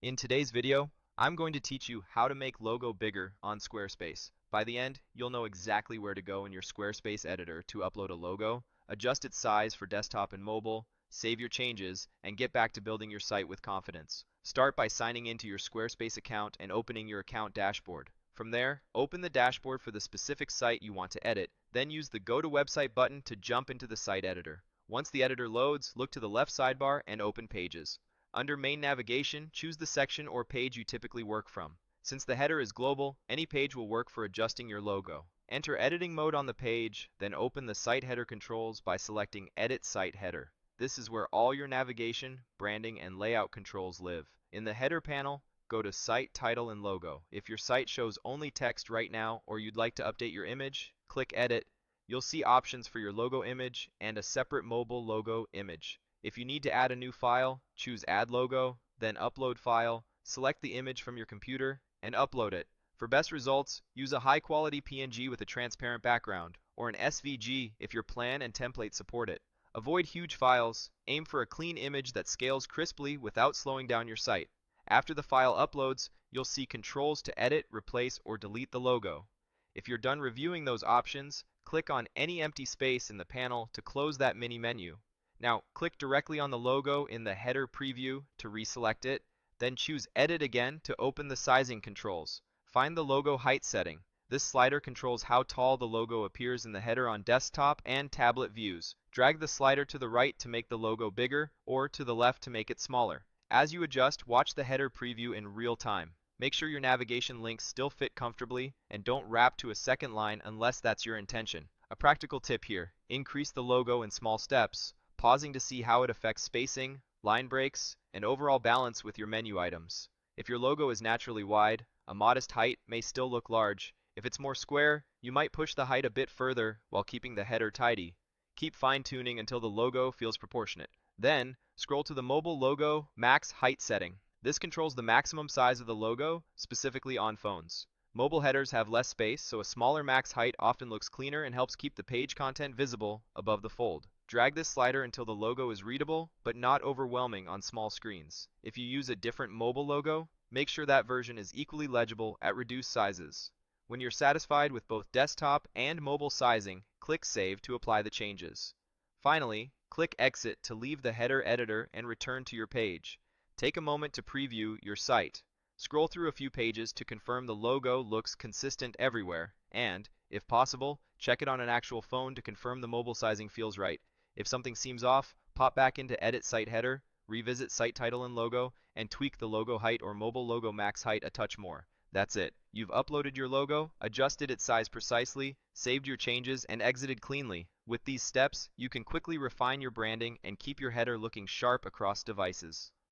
In today's video, I'm going to teach you how to make logo bigger on Squarespace. By the end, you'll know exactly where to go in your Squarespace editor to upload a logo, adjust its size for desktop and mobile, save your changes, and get back to building your site with confidence. Start by signing into your Squarespace account and opening your account dashboard. From there, open the dashboard for the specific site you want to edit, then use the Go to Website button to jump into the site editor. Once the editor loads, look to the left sidebar and open Pages. Under Main Navigation, choose the section or page you typically work from. Since the header is global, any page will work for adjusting your logo. Enter editing mode on the page, then open the site header controls by selecting Edit Site Header. This is where all your navigation, branding, and layout controls live. In the header panel, go to Site Title and Logo. If your site shows only text right now or you'd like to update your image, click Edit. You'll see options for your logo image and a separate mobile logo image. If you need to add a new file, choose Add Logo, then Upload File, select the image from your computer, and upload it. For best results, use a high-quality PNG with a transparent background, or an SVG if your plan and template support it. Avoid huge files, aim for a clean image that scales crisply without slowing down your site. After the file uploads, you'll see controls to edit, replace, or delete the logo. If you're done reviewing those options, click on any empty space in the panel to close that mini menu. Now, click directly on the logo in the header preview to reselect it, then choose Edit again to open the sizing controls. Find the logo height setting. This slider controls how tall the logo appears in the header on desktop and tablet views. Drag the slider to the right to make the logo bigger, or to the left to make it smaller. As you adjust, watch the header preview in real time. Make sure your navigation links still fit comfortably, and don't wrap to a second line unless that's your intention. A practical tip here: increase the logo in small steps, pausing to see how it affects spacing, line breaks, and overall balance with your menu items. If your logo is naturally wide, a modest height may still look large. If it's more square, you might push the height a bit further while keeping the header tidy. Keep fine-tuning until the logo feels proportionate. Then, scroll to the mobile logo max height setting. This controls the maximum size of the logo, specifically on phones. Mobile headers have less space, so a smaller max height often looks cleaner and helps keep the page content visible above the fold. Drag this slider until the logo is readable, but not overwhelming on small screens. If you use a different mobile logo, make sure that version is equally legible at reduced sizes. When you're satisfied with both desktop and mobile sizing, click Save to apply the changes. Finally, click Exit to leave the header editor and return to your page. Take a moment to preview your site. Scroll through a few pages to confirm the logo looks consistent everywhere, and, if possible, check it on an actual phone to confirm the mobile sizing feels right. If something seems off, pop back into Edit Site Header, revisit Site Title and Logo, and tweak the logo height or mobile logo max height a touch more. That's it. You've uploaded your logo, adjusted its size precisely, saved your changes, and exited cleanly. With these steps, you can quickly refine your branding and keep your header looking sharp across devices.